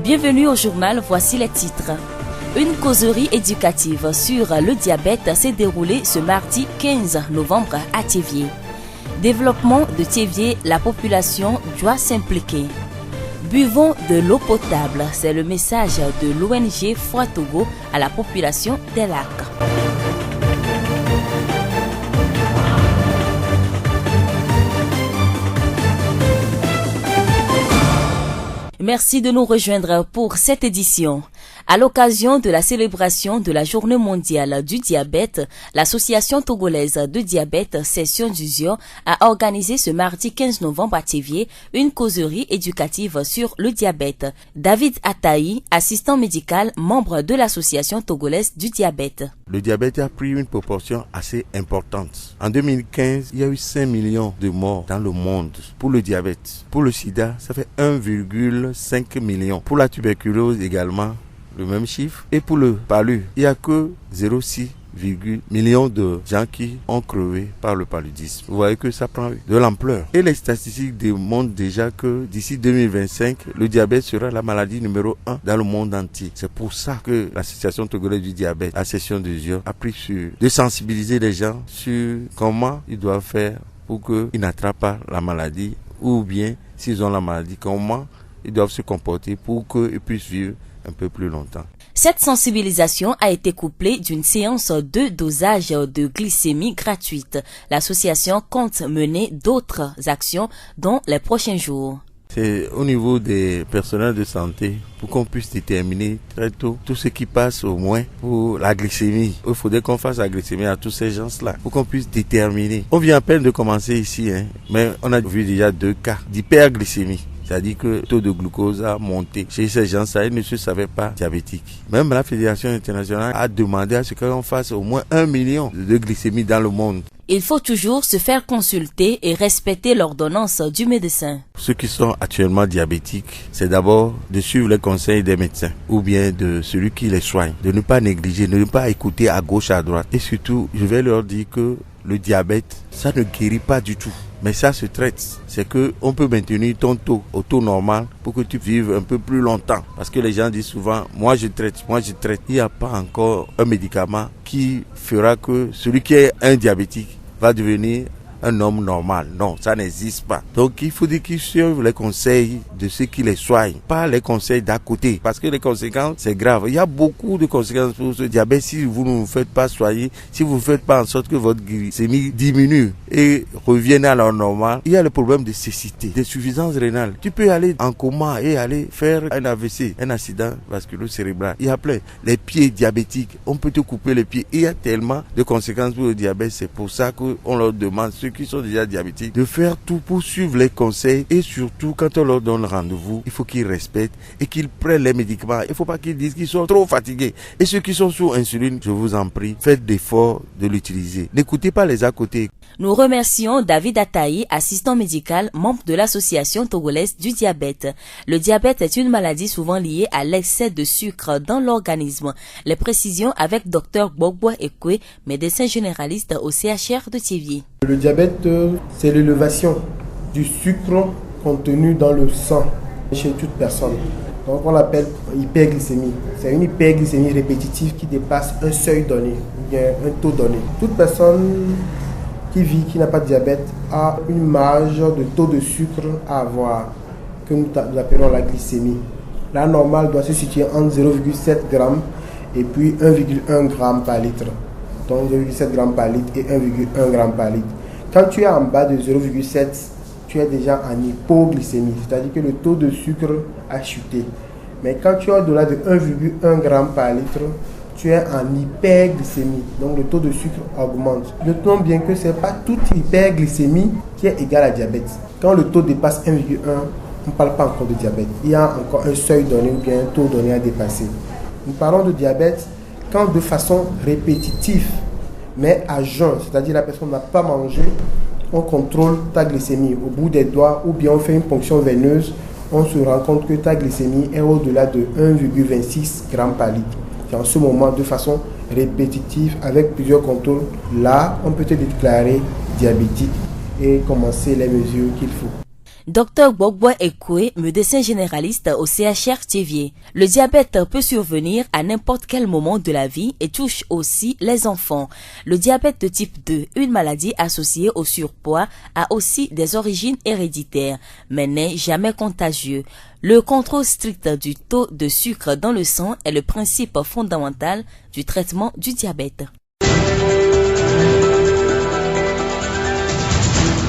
Bienvenue au journal, voici les titres. Une causerie éducative sur le diabète s'est déroulée ce mardi 15 novembre à Thiévié. Développement de Thiévié, la population doit s'impliquer. Buvons de l'eau potable, c'est le message de l'ONG Foi Togo à la population des lacs. Merci de nous rejoindre pour cette édition. À l'occasion de la célébration de la Journée mondiale du diabète, l'Association togolaise de diabète Section d'Usion a organisé ce mardi 15 novembre à Thiévié une causerie éducative sur le diabète. David Ataï, assistant médical, membre de l'Association togolaise du diabète. Le diabète a pris une proportion assez importante. En 2015, il y a eu 5 millions de morts dans le monde pour le diabète. Pour le sida, ça fait 1,5 million. Pour la tuberculose également, le même chiffre. Et pour le palu, il n'y a que 0,6 millions de gens qui ont crevé par le paludisme. Vous voyez que ça prend de l'ampleur. Et les statistiques démontrent déjà que d'ici 2025, le diabète sera la maladie numéro 1 dans le monde entier. C'est pour ça que l'Association togolaise du diabète, la Section d'Usion, a pris de sensibiliser les gens sur comment ils doivent faire pour qu'ils n'attrapent pas la maladie, ou bien s'ils ont la maladie, comment ils doivent se comporter pour qu'ils puissent vivre un peu plus longtemps. Cette sensibilisation a été couplée d'une séance de dosage de glycémie gratuite. L'association compte mener d'autres actions dans les prochains jours. C'est au niveau des personnels de santé pour qu'on puisse déterminer très tôt tout ce qui passe au moins pour la glycémie. Il faudrait qu'on fasse la glycémie à tous ces gens-là pour qu'on puisse déterminer. On vient à peine de commencer ici, mais on a vu déjà 2 cas d'hyperglycémie. C'est-à-dire que le taux de glucose a monté. Chez ces gens-là, ils ne se savaient pas diabétiques. Même la Fédération internationale a demandé à ce qu'on fasse au moins 1 million de glycémie dans le monde. Il faut toujours se faire consulter et respecter l'ordonnance du médecin. Ceux qui sont actuellement diabétiques, c'est d'abord de suivre les conseils des médecins ou bien de celui qui les soigne, de ne pas négliger, de ne pas écouter à gauche, à droite. Et surtout, je vais leur dire que le diabète, ça ne guérit pas du tout. Mais ça se traite. C'est que on peut maintenir ton taux au taux normal pour que tu vives un peu plus longtemps. Parce que les gens disent souvent, moi je traite. Il n'y a pas encore un médicament qui fera que celui qui est un diabétique va devenir un homme normal. Non, ça n'existe pas. Donc il faut dire qu'ils suivent les conseils de ceux qui les soignent, pas les conseils d'à côté. Parce que les conséquences, c'est grave. Il y a beaucoup de conséquences pour ce diabète si vous ne vous faites pas soigner, si vous ne faites pas en sorte que votre glycémie diminue et revienne à la normale. Il y a le problème de cécité, de suffisance rénale. Tu peux aller en coma et aller faire un AVC, un accident vasculo-cérébral. Il y a plein. Les pieds diabétiques, on peut te couper les pieds. Il y a tellement de conséquences pour le diabète. C'est pour ça qu'on leur demande, ceux qui sont déjà diabétiques, de faire tout pour suivre les conseils et surtout quand on leur donne rendez-vous, il faut qu'ils respectent et qu'ils prennent les médicaments. Il ne faut pas qu'ils disent qu'ils sont trop fatigués. Et ceux qui sont sous insuline, je vous en prie, faites l'effort de l'utiliser. N'écoutez pas les à côté. Nous remercions David Ataï, assistant médical, membre de l'Association togolaise du diabète. Le diabète est une maladie souvent liée à l'excès de sucre dans l'organisme. Les précisions avec Dr Gbogbo Ekwe, médecin généraliste au CHR de Thiévié. Le diabète, c'est l'élévation du sucre contenu dans le sang chez toute personne. Donc on l'appelle hyperglycémie. C'est une hyperglycémie répétitive qui dépasse un seuil donné, ou bien un taux donné. Toute personne qui n'a pas de diabète a une marge de taux de sucre à avoir, que nous appelons la glycémie. La normale doit se situer entre 0,7 g et puis 1,1 g par litre. Donc 0,7 g par litre et 1,1 g par litre. Quand tu es en bas de 0,7, tu es déjà en hypoglycémie, c'est-à-dire que le taux de sucre a chuté. Mais quand tu es au-delà de 1,1 g par litre, tu es en hyperglycémie, donc le taux de sucre augmente. Notons bien que ce n'est pas toute hyperglycémie qui est égale à diabète. Quand le taux dépasse 1,1, on ne parle pas encore de diabète. Il y a encore un seuil donné ou bien un taux donné à dépasser. Nous parlons de diabète quand de façon répétitive, mais à jeun, c'est-à-dire la personne n'a pas mangé, on contrôle ta glycémie au bout des doigts ou bien on fait une ponction veineuse, on se rend compte que ta glycémie est au-delà de 1,26 g par litre. C'est en ce moment, de façon répétitive, avec plusieurs contrôles, là, on peut te déclarer diabétique et commencer les mesures qu'il faut. Dr Gbogbo Ekwe, médecin généraliste au CHR Thiévié. Le diabète peut survenir à n'importe quel moment de la vie et touche aussi les enfants. Le diabète de type 2, une maladie associée au surpoids, a aussi des origines héréditaires, mais n'est jamais contagieux. Le contrôle strict du taux de sucre dans le sang est le principe fondamental du traitement du diabète.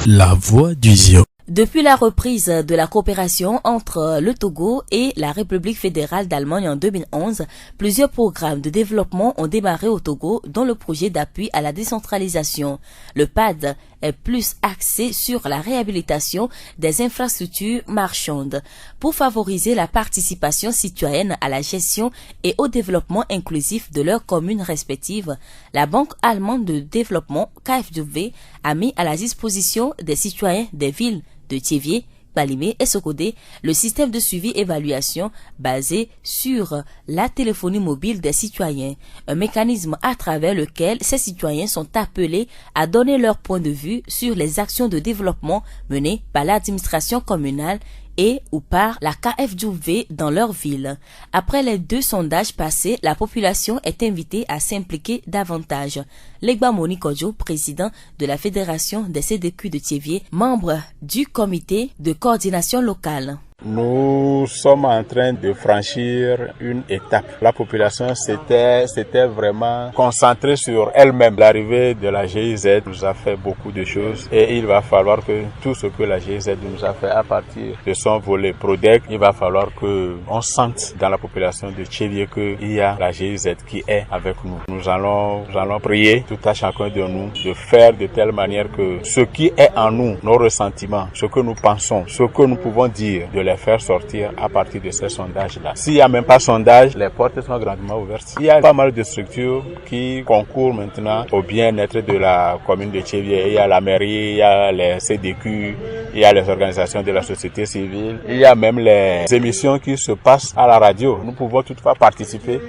La voix du Zio. Depuis la reprise de la coopération entre le Togo et la République fédérale d'Allemagne en 2011, plusieurs programmes de développement ont démarré au Togo, dont le projet d'appui à la décentralisation. Le PAD est plus axé sur la réhabilitation des infrastructures marchandes pour favoriser la participation citoyenne à la gestion et au développement inclusif de leurs communes respectives. La Banque allemande de développement KfW a mis à la disposition des citoyens des villes de Thiévié, Balimé et Sokodé le système de suivi-évaluation basé sur la téléphonie mobile des citoyens, un mécanisme à travers lequel ces citoyens sont appelés à donner leur point de vue sur les actions de développement menées par l'administration communale et ou par la KfW dans leur ville. Après les 2 sondages passés, la population est invitée à s'impliquer davantage. Legba Moni Kodjo, président de la Fédération des CDQ de Thiévié, membre du comité de coordination locale. Nous sommes en train de franchir une étape. La population s'était vraiment concentrée sur elle-même. L'arrivée de la GIZ nous a fait beaucoup de choses et il va falloir que tout ce que la GIZ nous a fait à partir de son volet PRODEC, il va falloir que on sente dans la population de Thiévié qu'il y a la GIZ qui est avec nous. Nous allons prier tout à chacun de nous de faire de telle manière que ce qui est en nous, nos ressentiments, ce que nous pensons, ce que nous pouvons dire, de les faire sortir à partir de ces sondages-là. S'il n'y a même pas sondage, les portes sont grandement ouvertes. Il y a pas mal de structures qui concourent maintenant au bien-être de la commune de Thiévié. Il y a la mairie, il y a les CDQ, il y a les organisations de la société civile, il y a même les émissions qui se passent à la radio. Nous pouvons toutefois participer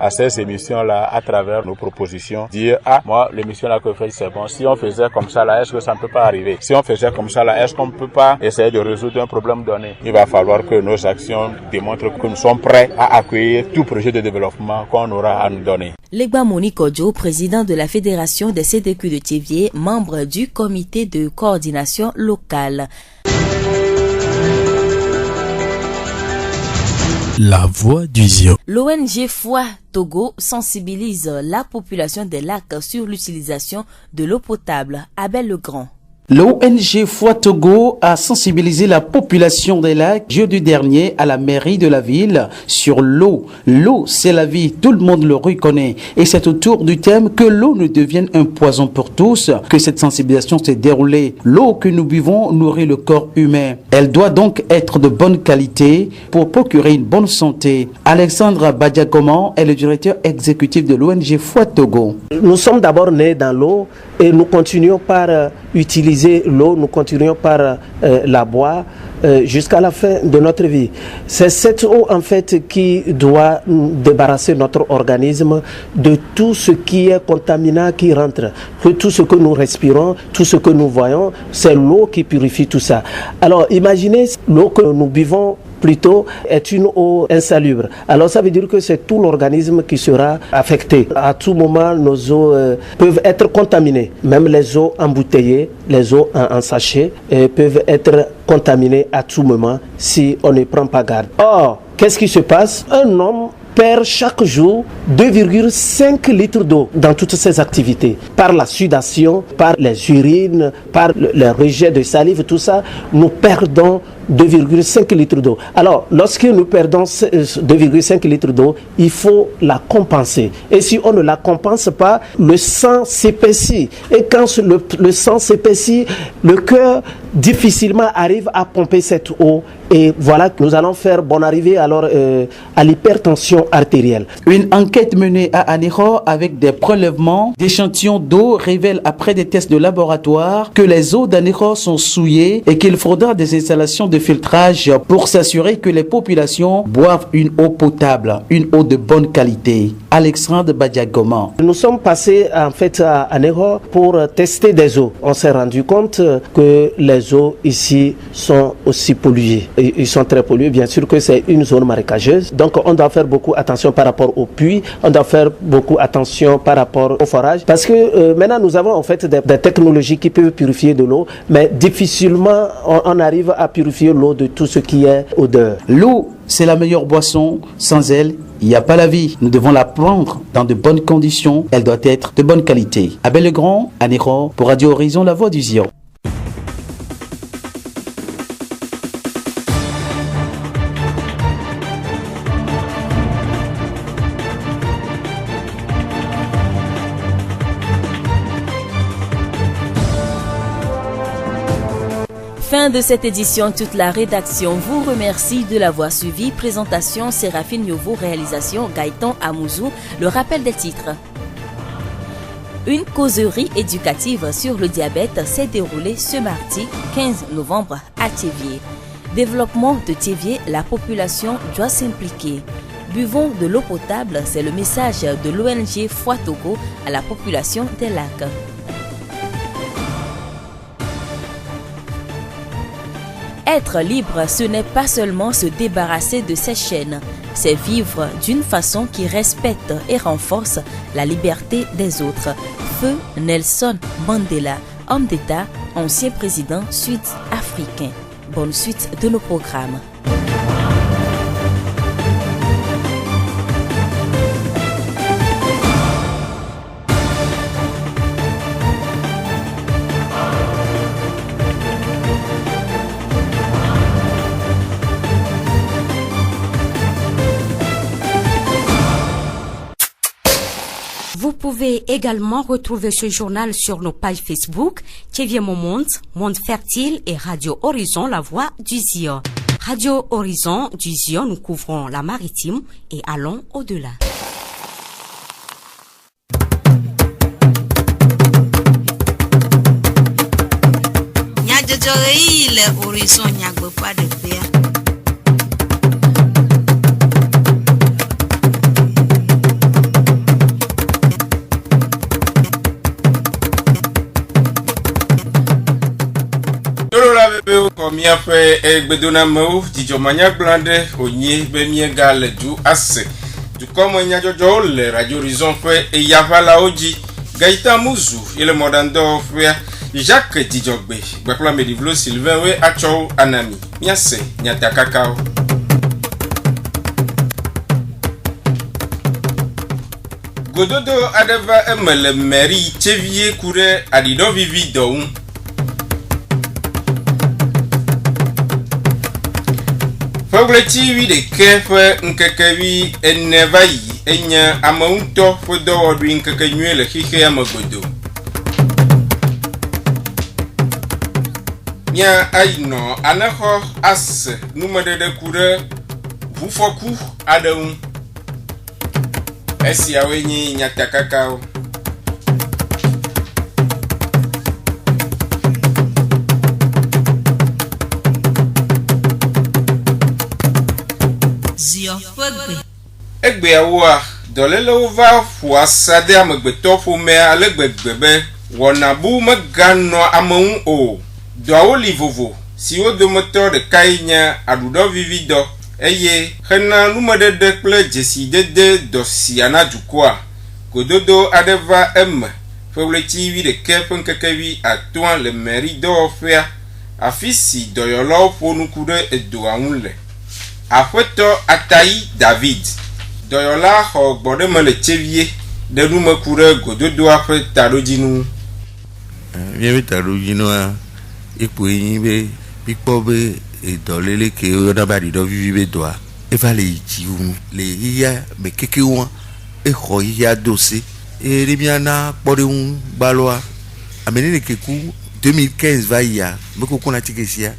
à ces émissions-là à travers nos propositions. Dire, moi, l'émission là que je fais, c'est bon. Si on faisait comme ça là, est-ce que ça ne peut pas arriver? Si on faisait comme ça là, est-ce qu'on ne peut pas essayer de résoudre un problème donné? Il va falloir que nos actions démontrent que nous sommes prêts à accueillir tout projet de développement qu'on aura à nous donner. Legba Moni Kodjo, président de la Fédération des CDQ de Thiévié, membre du comité de coordination locale. La voix du Zio. L'ONG Foi Togo sensibilise la population des lacs sur l'utilisation de l'eau potable. Abel Legrand. L'ONG Foi Togo a sensibilisé la population des lacs jeudi dernier à la mairie de la ville sur l'eau. L'eau, c'est la vie, tout le monde le reconnaît. Et c'est autour du thème que l'eau ne devienne un poison pour tous que cette sensibilisation s'est déroulée. L'eau que nous buvons nourrit le corps humain. Elle doit donc être de bonne qualité pour procurer une bonne santé. Alexandre Badiakoman est le directeur exécutif de l'ONG Foi Togo. Nous sommes d'abord nés dans l'eau et nous continuons par utiliser l'eau, nous continuons par la boire jusqu'à la fin de notre vie. C'est cette eau en fait qui doit débarrasser notre organisme de tout ce qui est contaminant qui rentre. Tout ce que nous respirons, tout ce que nous voyons, c'est l'eau qui purifie tout ça. Alors imaginez l'eau que nous buvons plutôt est une eau insalubre. Alors ça veut dire que c'est tout l'organisme qui sera affecté. À tout moment, nos eaux peuvent être contaminées. Même les eaux embouteillées, les eaux en sachet peuvent être contaminées à tout moment si on ne prend pas garde. Or, qu'est-ce qui se passe? Un homme perd chaque jour 2,5 litres d'eau dans toutes ses activités. Par la sudation, par les urines, par le rejet de salive, tout ça, nous perdons 2,5 litres d'eau. Alors, lorsque nous perdons 2,5 litres d'eau, il faut la compenser. Et si on ne la compense pas, le sang s'épaissit. Et quand le sang s'épaissit, le cœur difficilement arrive à pomper cette eau. Et voilà que nous allons faire bonne arrivée alors à l'hypertension artérielle. Une enquête menée à Anéro avec des prélèvements d'échantillons d'eau révèle après des tests de laboratoire que les eaux d'Anéro sont souillées et qu'il faudra des installations de filtrage pour s'assurer que les populations boivent une eau potable, une eau de bonne qualité. Alexandre Badiagoma. Nous sommes passés en fait à Néro pour tester des eaux. On s'est rendu compte que les eaux ici sont aussi polluées. Ils sont très pollués. Bien sûr que c'est une zone marécageuse. Donc on doit faire beaucoup attention par rapport aux puits. On doit faire beaucoup attention par rapport au forage. Parce que maintenant nous avons en fait des technologies qui peuvent purifier de l'eau. Mais difficilement on arrive à purifier l'eau de tout ce qui est odeur. L'eau, c'est la meilleure boisson. Sans elle, il n'y a pas la vie. Nous devons la prendre dans de bonnes conditions. Elle doit être de bonne qualité. Abel Legrand, à Néro, pour Radio Horizon, la voix du Zion. Fin de cette édition, toute la rédaction vous remercie de l'avoir suivi. Présentation Séraphine Yovo, réalisation Gaëtan Amouzou. Le rappel des titres. Une causerie éducative sur le diabète s'est déroulée ce mardi 15 novembre à Théviers. Développement de Théviers, la population doit s'impliquer. Buvons de l'eau potable, c'est le message de l'ONG Foi Togo à la population des lacs. Être libre, ce n'est pas seulement se débarrasser de ses chaînes, c'est vivre d'une façon qui respecte et renforce la liberté des autres. Feu Nelson Mandela, homme d'État, ancien président sud-africain. Bonne suite de nos programmes. Vous pouvez également retrouver ce journal sur nos pages Facebook, Théviers Mon Monde, Monde Fertile et Radio Horizon, la voix du Zion. Radio Horizon du Zion, nous couvrons la maritime et allons au-delà. Le Horizon Nyagbe pas de paix. Komia fe egbedona mo dijomanya blande onye be miega le du ase du comme nya jojo le Radio Horizon fe e yavala oji Gaëtan Amouzou et le modando fe Jacques Dijogbe Gbakla Medivlo Sylvain we acho anami nyase nyata kakao Gododo adeva emele mairie Théviers kure adido vivi do Fogleti wi de kefe nkekewi enevai enya amaunto fodo odwi nkekenwe le hihe amagodo Nya aino anaho as numade de kure vufoku adau Esi awenyi nyata kakao Egbe awa dolele ova fuasade amegbeto fome alegbegbe wona bu megano ameun o do awoli vovo si o do moteur de kainya adudo vivido eye hena numedede kple jesidede dosi anadukwa gododo adeva fewleti wi de kefe nkekewi atoan le mairie do ofea afisi doyolo fonukude edo anule Afeto Ataï David Doyola ho gbode me le Théviers de nous me kure gododo afe talojinu Bien talojinu a ipo yin be pipo be e dolele ke o da ba di do vivi be doa e va le jiwu le iya me keke won e ho iya dossier e le biana pode un baloa amene ke ku 2015 va ya me ko kona tikesia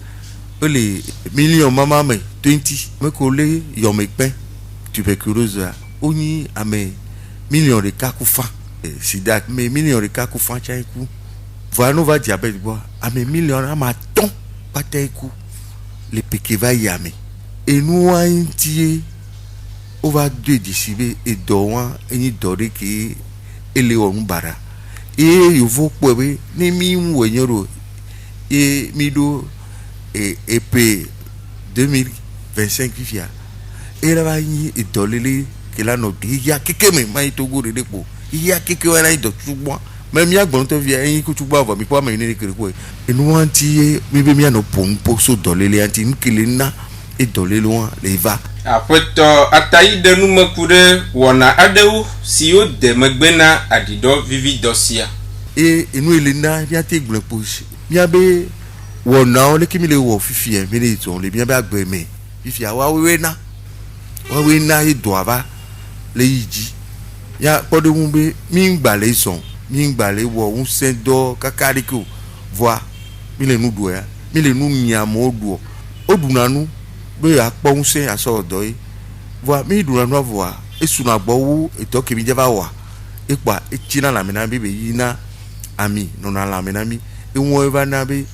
les millions maman me 20 me collé yo me pen tuberculose oni ame millions de cas kufa sida me millions de cas kufa chaiku voilà nous va diabète bois ame millions ama ton pateku le pekeva yame et nous un tie on va deux décider et doan et ni dore qui et le bara et il faut pouvoir ne mi wenyoro et mido et épée 2025 via et là va y et dolele que là no il y a quelque mais mai togo de depo il y a quelque wana do tubo même ya gbon to via yin ku tubo avo mi po ma ni kere ko e no anti mi be mi no pompo so dolele anti nkele na e dolele won le va Apeto atayi de nu mekude wona adewu si o de megbena adido vivi dosia e inu elena ya te gbon posi mi abe wona o le kimi le wo fifi e mi le ton le bi abe agbe me fifi awa we na e do ava le yiji ya podo mu be mi ngba le son mi ngba le wo un sendo kakariko voi mi le nu do ya mi le nu nyamo do odunanu be akpon se aso do yi voi mi dunanu voi esuna gbowo eto kemi jeva wa epa echina la mena bi be yina ami no na la mena mi enwo eva na be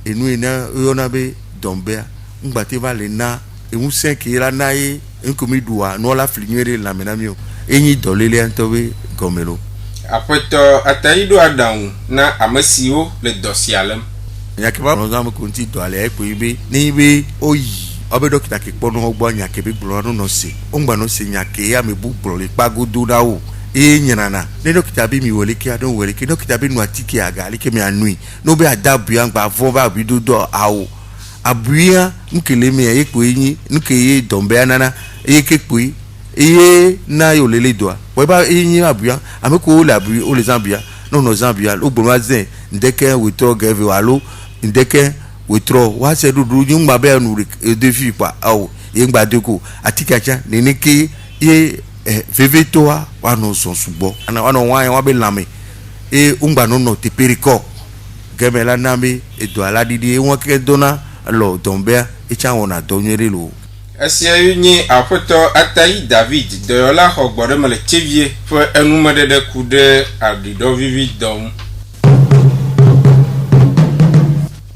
enu ena yo na be dombea ngba te va le na un sen ki la na yi enkomi duwa no la flinwere la mena mi o enyi dolele antowe gomelo Apeto atayi do adaun na amasio le dosialem yakeba no zamu konti do ale epo ibe ni ibe oyi obe dokita ke pono ogbo nyake be gboro no se ongba no se nyake ya me bu gboro le pagodo na o e nyanana ne dokita bi mi wole ki adon wole ki dokita bi no atiki aga le ke mi anui no be adabu ya ngba vo ba bi do awo abuya nkele me epo yin nkeye dombe anana ekepui eye na yo lele doa we ba yin abuya ameko la abuya o le zambia no zambia o gboro azen ndeke witro geve walo ndeke witro wa se dudu yin gba be nu defi pa awo yin gba deko atikacha neneke ye veve toa wa no son subo ana wa no wa be lame e ungba no te periko gemela nami e do ala didi e won ke dona lo dombea e cha wona donyere lo Asia nyi apeto atayi David de la hogbore mele chevie fo enumade de kude adido vivi dom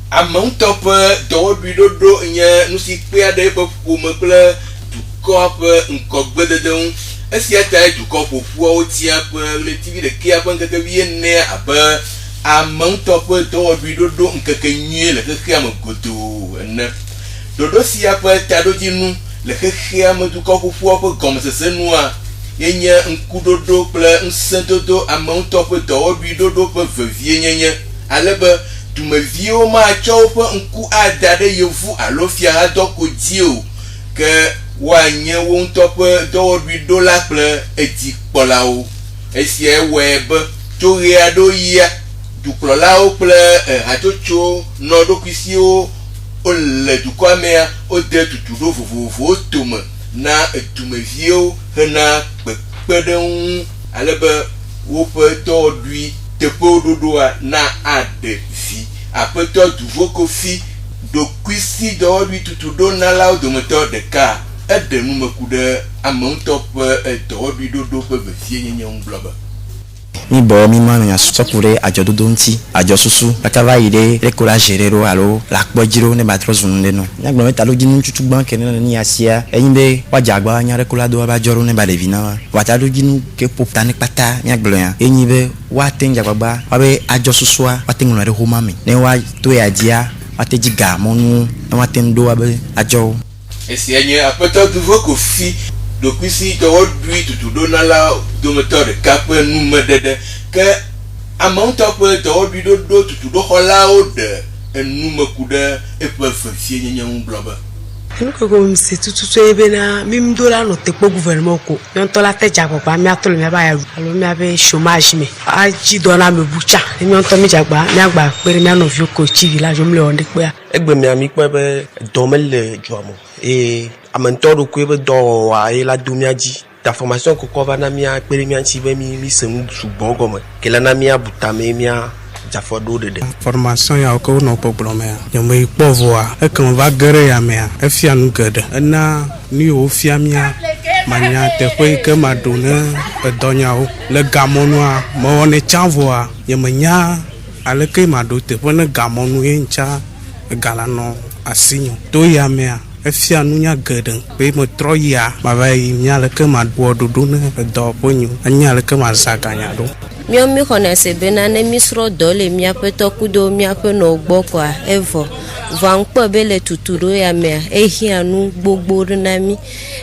Amountop do bidodo nye nusi pe ade po me ple du kop nkogbe de don Asia ta du kop fu o ti ap le tv de kia pa nkeke wie ne ap amountop do bidodo nkeke nye le kia me godo ne dodo si ap ta do jinu le kia me du kop fu o comme se noa yenye nkudodo ple nsendodo amountop do bidodo pe vevie nyenye alebe tu me vio ma chope nku adade yevu alofia adoko dio ke wanye won top do $1 ple eti polao esie web to reado ya du polao ple atocho no do kisio o le du kwamea o de tutudo vovovo tome na tu me vio hena pepedon alebe wo pe to lui te pododoa na ade fi apeto du voko fi do kwisi do lui tutudo na la do moto de ka ede nu mekude amonto pe do lui dodo pe be fi nyenye ngloba mi bo mi ma nya sokure ajododo nti ajosusu akava ide rekola gerero alo la pojiro ne batrozun de no nya gbo meta lo jinu tutugban kene ni asia eyin be wajagba nya rekola do abajoro ne balevina wata lo jinu ke popta ni pata nya gbo yan eyin be wa tenja gbagba wa be ajosusua wa tengun re homa mi ne wa to ya dia wa tejiga monu ne wa tendo abe ajo esi enye apeto du voko fi do kwisi do lui tutudo na la do moto de kape nu medede ke amount of do lui do tutudo hola o de enu mekude e pe fie nyenye ngloba nko go msi tututu ebe na mim dola no tepo gouvernement ko nto la teja papa mi atolo mi ba ya alo mi abe chômage mi a ji dona me bucha mi nto mi jagba mi agba pere mi no vi ko chi village mi le onde pe egbe mi ami pe be domel jomo e amantoro ko be do wa e la dumiaji ta formation ko ko va na mi a pere mi anti be mi sem sugbon gomo ke la na mi abuta me mi a jafodo de formation ya ko no problème ya me povoa e kan va gere ya me e fia nu gede na ni o fia mia manya te ko ke ma dona e donya o le gamonu a mo ne chanvoa ya manya ale ke ma do te ko ne gamonu encha galano asinyo to ya mea efia nunya geden be mo troya ma vai nyale ke ma wodudu ne do ponyu anyale ke ma zakanya do mi connaissait benane misro dole mi apeto kudo mi apeno gbo kwa evo van po bele tuturo ya me ehianu gbogbo na mi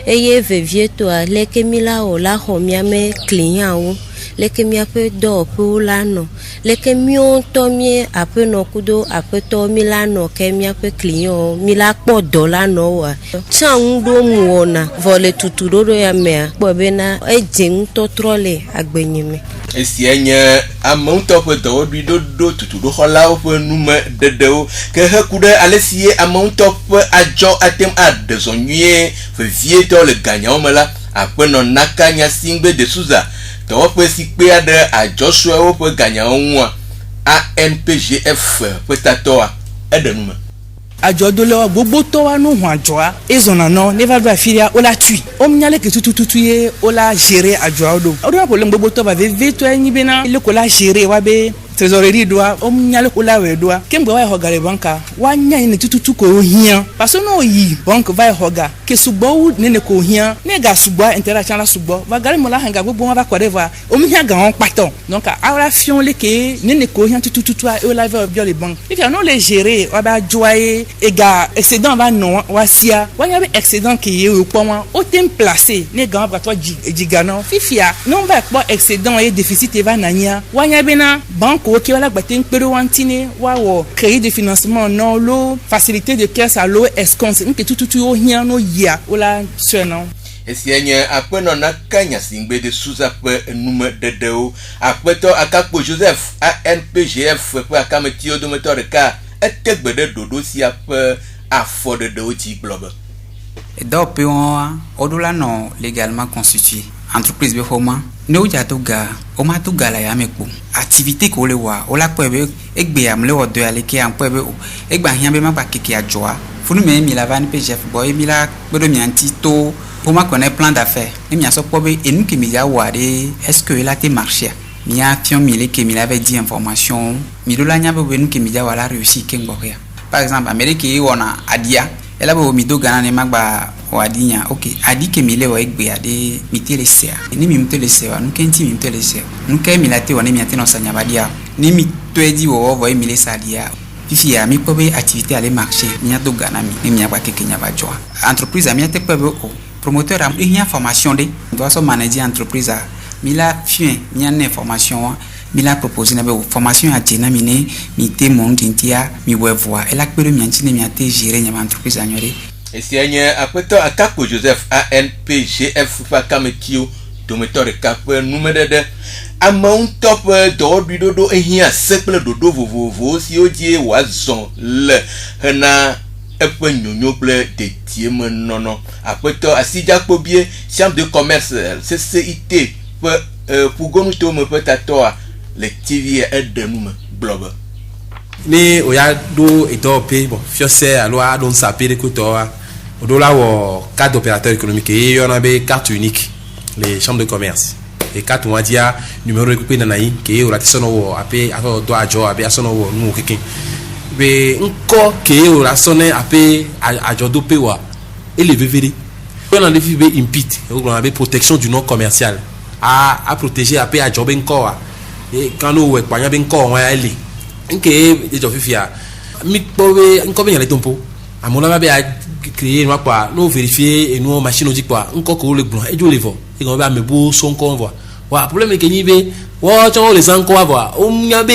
eye vevie to aleke mi la o la ho mi ame client o leke mi ape do po lano leke mi on to mi apeno kudo apeto mi lano ke mi ape client mi la po do lano wa chan do mu ona vole tuturo ya me po bena ejin to trole agbenyime esi enye amonto pe do do tutu do hola o pe nume dedeo ke hekude alesie amonto pe ajo atem ad zonye fe vie to le gagnant mala apeno nakanya singbe de souza to pe si pe ade ajo so o pe gagnant won ANPGF pe tatoa edenume ajo do le gbogbo to wa no hu ajo a ezona no never do afiria o la tui o mnyale ke tututu ye o la gérer ajo odo o do problème gbogbo to ba ve to enyi be na le ko la gérer wa be trésorerie doa o mnyale ko la we doa kemgbe wa hogare banka wa nya ni tututu ko hian parce no yi bank va hoga ke subo ne ko hian ne ga subo interaction la subo va gare mo la hanga gbogbo wa ba ko deva o mnya ga on paton donc ara fion le ke ne ko hian tututu a o la ve bio le bank if you no le gérer wa ba joie ega excédent va non wasia wanya be excédent qui est au point au temps placé ne grand ba toi jigano fifia non va pas excédent et déficit va nania wanya be na banque qui wala gbaten pero wantine wa wo créer de financement non lo facilité de caisse à l'eau escompte nke tututu o hian no ya ola senon esienye apeno na kanya singbe de souza pe nume dedeo apeto akakpo Joseph ANPGF pe akameti odometo de ka etegbede dodo si ape afo de oti globe do pe on odula non légalement constitué entreprise be homa ne o jato ga o ma to gala ya mepo activité ko le wa o la pe be egbe am le o do ale ke am pe be egba hian be ma pa keke ajoa funu me mi la van PGF boy mi la gbedo mi anti to pour ma connaître plan d'affaires et mi a so po be enu ke mi ya wa de est-ce que il a été marché mi a fion mi le ke mi avait dit information mi do la nya be enu ke mi ya wa la réussi ke ngboria par exemple Amérique yi wona adia ela bo mi do gana ne magba wadinya okay adi ke mi le wa egbe ade mi tele sea ni mi mtele sea nu kenti mi mtele sea nu ke mi late wona mi ate no sanya badia ni mi to edi wo wo mi le sadia fifi ya mi pobe activité aller marché mi a do gana mi agba keke nya ba joa entreprise mi ate pobe o promoteur am e formation de doit so manager entreprise a mi la fien mi an information mi la proposer na be formation a tina mi te mon tintia mi wevoa e la pere mi antine mi ate gérer nya entreprise anyore esienye apeto akakpo Joseph ANPGF pa kametio dometo de kape numero de amount top do do ehia seple dodo vovovo si odie wazon le hena epe nyonyo ple de tiem nono apeto asija kpobie chambre de commerce CCIT pour gonu to me petatoa le TV edenum globe ni oya do etope bon fiose aloa don sapere ko to odola wo carte d'opérateur économique et y en a be carte unique les chambres de commerce et carte on dia numéro récupéré dans naï que o ratisono wo ape aso do ajo abe asono wo nu keke be nko ke o rasone ape ajo do pe wa et le vvd on a défi be impit on a be protection du nom commercial à protéger ape ajo be nko wa et quand on we panya be nko wa ele nke ejo fifia mi powe nko be yale tompo amola ba créer moi quoi nous vérifier et nous machine dit quoi encore que le blanc et je le vois et on va me beau son qu'on voit wa problème que ni be wa tu les encore voir on nyabe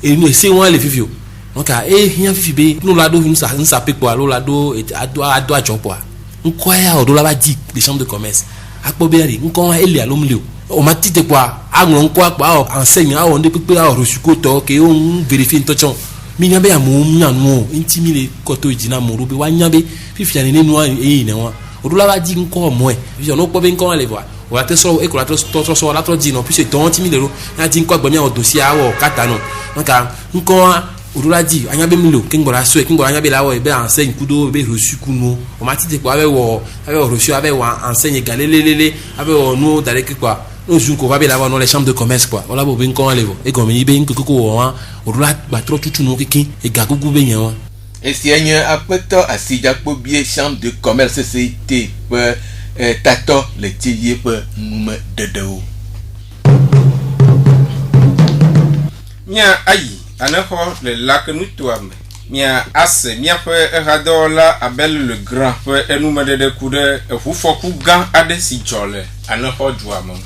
et nous c'est on les vivio donc et rien fifi nous la do nous ça peut quoi la do et a do job quoi on quoi ya o do la ba dit les chambres de commerce a po beri on ko ele alomleo o ma tite quoi a ngon quoi enseigne a on depuis a reçu ko to que on vérifie intention mi nyabe amu nyanu intimile koto jina murubi wa nyabe fifia ne nu e ne wa odula ba di nko mo e fifia no po be nko le wa o la te so e ko la to so la to di no puis ton timile ro na di nko agba mi o dossier awo kata no nka nko odula di anyabe mi lo kingbora so e kingbora anyabe la wo e be enseigne kudo be reçu kuno o ma ti de ko ave wo reçu ave wa enseigne galelelele ave wo no dale ki quoi un jour qu'on va bien avoir dans les chambres de commerce quoi on la bo ben kon levo e comme ni ben ko wa odula ba tro tutu no kiki e gagugu ben yan Esi apeto asijakpo bie chambre de commerce CCT pe tato le tiye pe nume dedeo. Mia ayi anaho le lac nutuame. Mia ase mia pe radola abel le grand pe enume de kude efufoku gan ade si jole anaho duamon.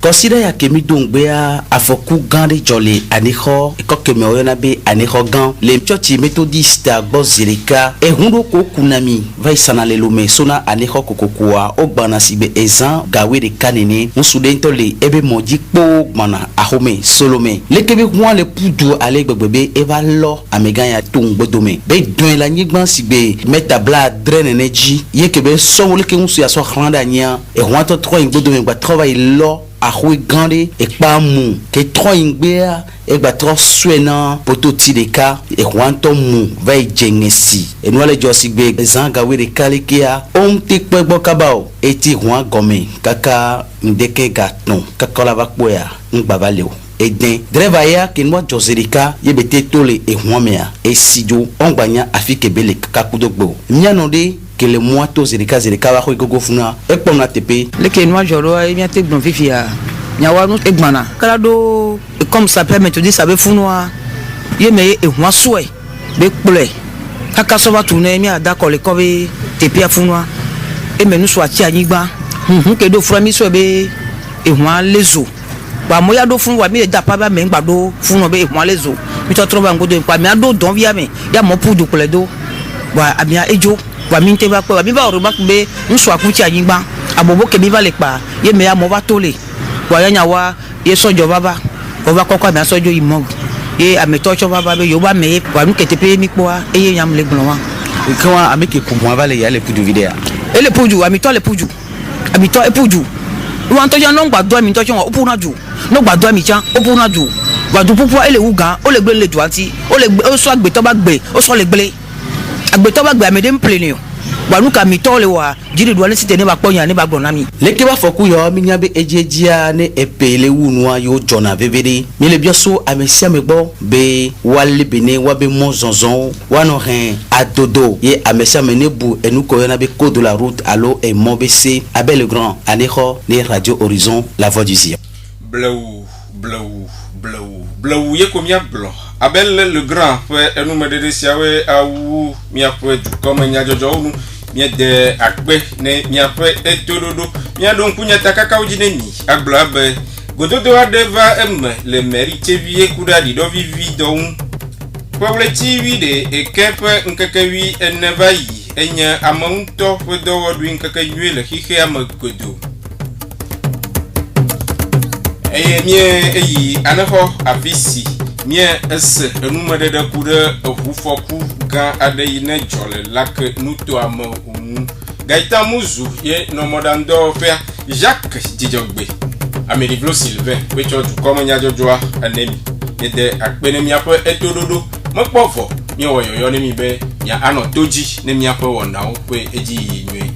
Considère ya kemi dongbea afoku gande jolé aneho ekokeme oyona be aneho gan le mchoti methodiste gbozirika ehundo ko kunami vai sana le lome sona aneho kokokua ogbana sibe ezan gawe de kanene musudento le ebe modikpo gbana ahome solome lekebe hwan le pudu ale gbegbe eva lo amegan ya tongbodome be don la nyigban sibe metabla drenene ji yekebe so leke musu ya so randa nya e hwan to 3 gbodome gba travail lo a roué grande et pas mou que 3 ingbea et ba 3 suena poto tideka et wanto mou va jengesi et nous les josigbe zanga we de kalekia on tik pebo kabao et ti roi gome kaka ndeke gaton kaka la bakboya ngbabaleo et den drevaya que moi joserika yebete tole et huamea et sijo ongbanya afike bele kakudogbo nyanonde que le mois to zerika wa ko gogo funa e pona tepe le ke noa joro e miate gbon fifia nyawa no egbana kala do comme ça permet de dire ça be funwa ye me e hwa soe be kple kaka so ba tune mi ada ko le ko be tepe afunwa e me nu so ati anyigba ke do fura mi so be e hwa lezo ba moya do funwa mi da pa ba me gbado funwa be e hwa lezo mi to troba ngodo pa mi ado don via me ya mo pudu kle do wa amia ejo wa minte ba ko mi ba oro ba be nso akuchi anyigba abobo ke mi ba le pa ye me ya mo ba tole wa ya nyawa ye sojo baba ko ba kokko mi sojo imo ye ameto cho baba be yo ba me wa nu ketepe mi po e ye nyam le gbon wa kwa ameke kumwa vale ya le pudu video e le pudu amito le pudu amito e pudu wa to ya no gbado amito cho o puna ju no gbado ami chan o puna ju gbado pupu e le wugan o le gbe le ju anti o le o so agbe to ba gbe o so le gbe agbe to ba gbe amede mpleni banuka mitole wa jiri duane site ne bakponya ne bagbonami leke ba foku yo minyabe ejejia ne epele wunwa yo jona vevede mi le bioso amesia megbo be wale bene wabe monzonzon wano ren adodo ye amesia menebu enuko yana be code de la route allo et mobc abel le grand aneho ne radio horizon la voix du Zion bleu ye komia blanc abel le grand fait enume de siawe awu mia fait comme nya jojo unu mia de akbe ne mia fait etododo mia don kunya takaka ujine ni aglabe gododo adeva le mérite vie kuda di do vivi don kwole tv de ekepe nkekewi enevai enya amonto fedo wodu nkekeywe le hihe amagodo mie anaho avisi mie ese enumede de kude ehufoku gan ade yine jole lak nuto ama umu gaita muzu ye no modando fe Jacques Djidjogbe Amerivlo Sylvain wecho du comme nya jojoa anemi ede akpene mi apo etododo mopofo mi oyoyo ne mi be ya ano toji ne mi apo wona o pe eji yinwe